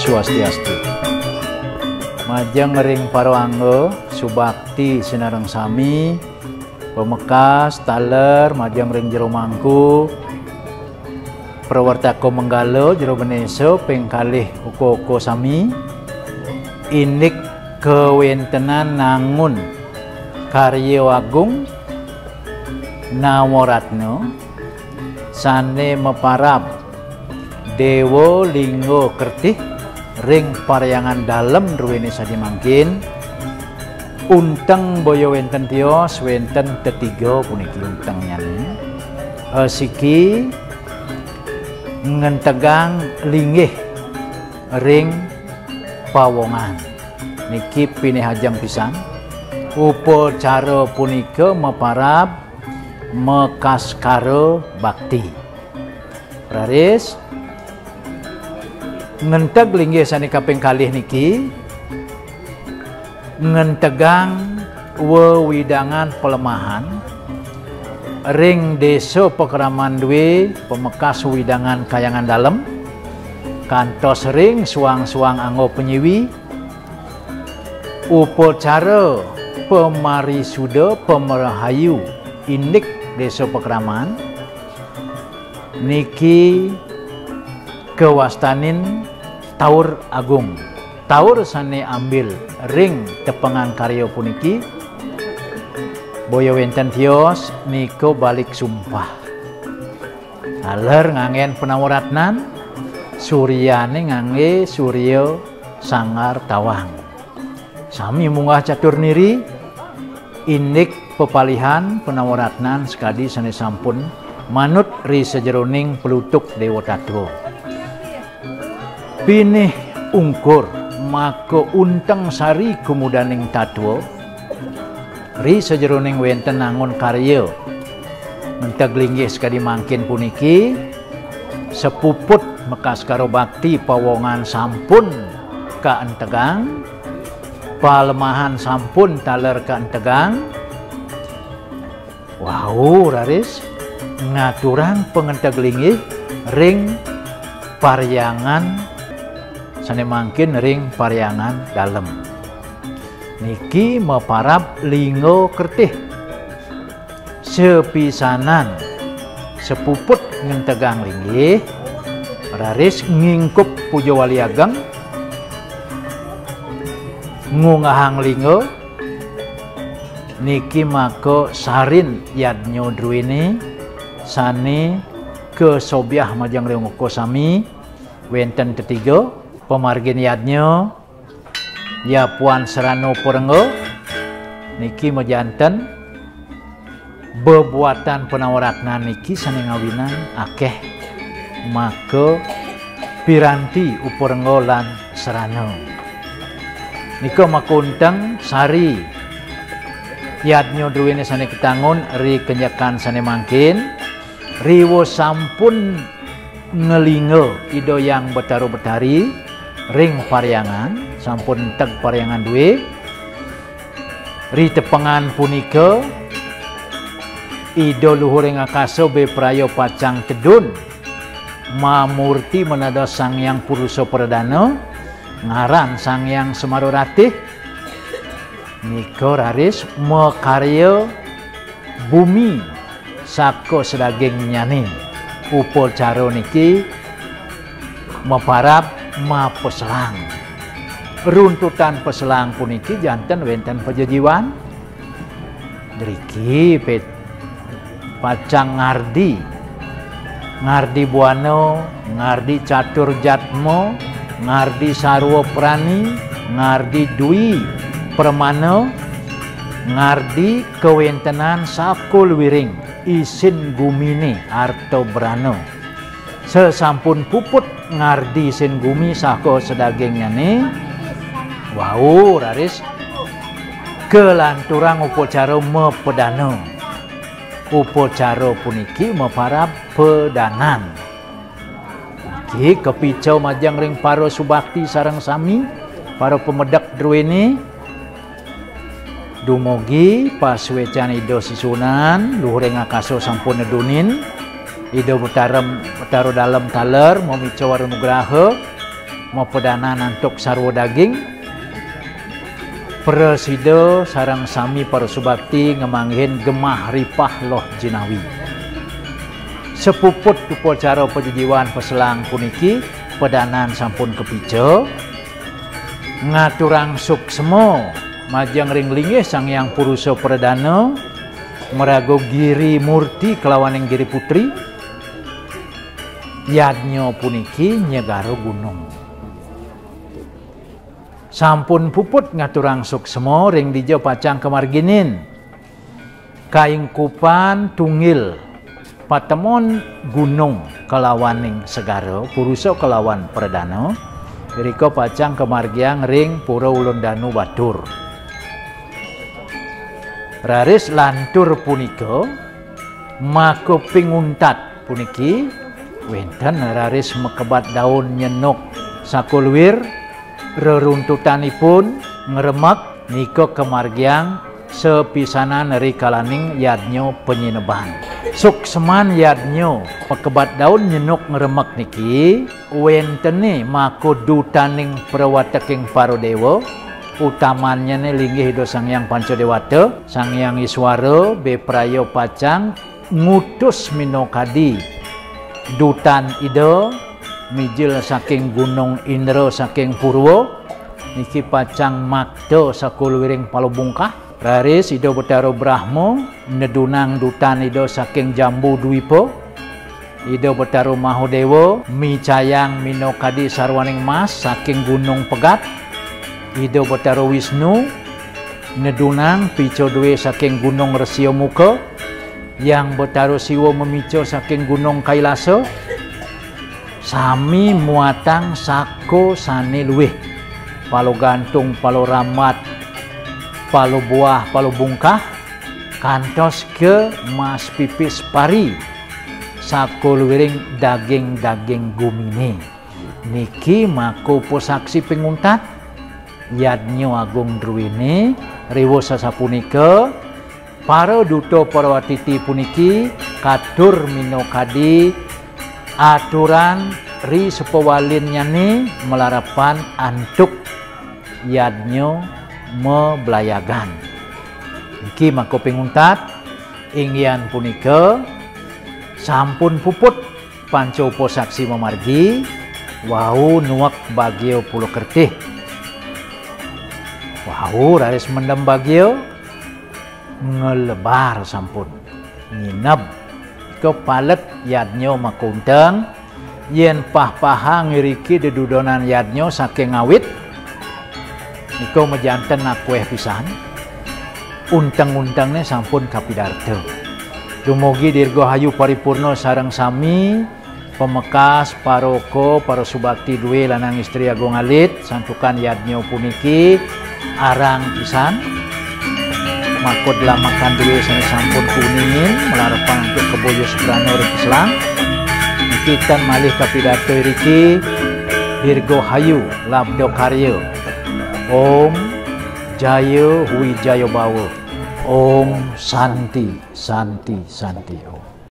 Swastiastu. Majeng ring parwangga subakti sinareng sami pemekas taler majeng ring jero mangku prawartaka menggala jero benesa ping kalih uko-uko sami inik kewentenan nangun karya agung Nawaratna sane meparab Dewa Lingga Kertih ring paryangan dalem ruwene sadimangkin unteng boyo wenten tios wenten tetiga puniki unteng nyani siki ngentegang linggih ring pawongan niki pinihajeng pisan upacara punika meparab mekaskara bakti raris ngenteg linggih sani kaping kalih niki ngentegang wewidangan pelemahan ring desa Pekraman duwe pemekas widangan kayangan dalem kantos ring suang-suang anggo penyiwi upacara pemarisuda pemerahayu indik desa Pekraman niki kewastanin taur agung taur sane ambil ring tepengan karya puniki boyo wenten tios niko balik sumpah aler ngangen penawaratnan suryane ngangge surya sangar tawang sami munggah catur niri indik pepalihan penawaratnan sekadi sane sampun manut ri sejeroning pelutuk Dewa Tatwa pinih ungkur maka unteng sari kumudaning tatwa ri sejeroning wenten nangun karya menteg linggih sekadi mangkin puniki sepuput mekaskara bakti pawongan sampun kaentegang palemahan sampun taler kaentegang wau raris ngaturang pengenteg linggih ring paryangan sane mangkin ring paryangan dalem niki meparab Lingga Kertih sepisanan sepuput ngentegang linggih raris ngingkup puja wali ageng ngungahang lingga niki maka sarin yadnya druwene sane kesobyah majang ring uko sami wenten ketiga pemargin yadnya ya Puan Serano Porenggo niki mejanten bebuatan penawaratna niki sane ngawinan akeh maka piranti Uporenggo lan Serano nika makunteng sari yadnya druwene sane ketangun ri kenyakan sane mangkin riwo sampun ngelingo ido yang betaru betari ring paryangan sampun teg paryangan duwe ri tepengan punika ido luhuring akaso beprayo pacang tedun mamurti menada Sang Hyang Purusa Perdana ngaran Sang Hyang Semaruratih nika raris makarya bumi saka sedaging nyani upacara niki meparab mapeselang runtutan peselang puniki janten wenten pejajiwan driki pacang ngardi buano ngardi catur jatmo ngardi sarwa prani ngardi dwi permana ngardi kewentenan sakul wiring isin gumine arto brano sesampun puput ngardi isin gumi sako sedagingnya nih wau raris kelanturang upacara mepedana upacara puniki meparab pedanan iki kepicau majang ring para subakti sareng sami para pemedak druene dumugi pas wecan ido sisunan luhuring akaso sampun nedunin ido betaro dalam taler mau mico warunugraha mau pedanan antuk sarwa daging presida sarang sami para subakti ngemanghin gemah ripah loh jinawi sepuput upacara pejujiwan peselang puniki pedanan sampun kepico ngaturang suksemo majang ring linggih sang yang purusa perdana merago giri murti kelawaning giri putri yadnyo puniki nyegaro gunung sampun puput ngaturang suksemo ring dijo pacang kemarginin kaingkupan tungil patemon gunung kelawaning segara purusa kelawan perdana riko pacang kemargiang ring pura ulun danu batur raris lantur punika mako pinguntat puniki wenten raris mekebat daun nyenuk sakulwir reruntutanipun ngeremek niko kemargiang sepisanan ri kalaning yadnyo penyineban sukseman yadnyo pekebat daun nyenuk ngeremek niki wentene mako dutaning prawataking para dewa utamanya ne linggih hido sang yang pancadewata sang yang iswara beprayo pacang ngutus minokadi dutan ida mijil saking gunung Indra saking Purwa niki pacang makda sakul wiring palubungkah raris ido betaro Brahmo nedunang dutan ido saking Jambu Dwipa ido betaro Mahadewa micayang minokadi sarwaning mas saking gunung Pegat ido betaro Wisnu nedunang pico due saking gunung Resio Muka yang betaro Siwa memico saking gunung Kailasa sami muatang sako sane luwih palo gantung palo ramat palo buah palo bungkah kantos ke mas pipis pari sako luwiring daging gumine niki mako posaksi penguntat yadnyo agung druwene riwo sasapunika para duta parawatiti puniki katur minokadi aturan ri sepawalin nyane melarapan antuk yadnyo meblayagan iki mako pinguntat ingyan punika sampun puput panca upasaksi memargi wau nuak bagio pulo kertih wau raris mendem bagio ngelebar sampun nginep kepalet yadnyo makunteng yen pah-paha ngiriki dedudonan yadnyo saking ngawit niko mejanten nakueh pisan unteng-untengnya sampun kapidarta dumugi dirgahayu paripurna sareng sami pemekas paroko para subakti duwe lanang istri agung alit santukan yadnyo puniki arang pisan makod lamakan duwe sani sampun kuningin melarapan untuk keboyo sebrano ring Islam kita malih kapidato iriki dirgahayu labdo karya Om Jaya Wijaya Bawa Om Santi Santi Santi Om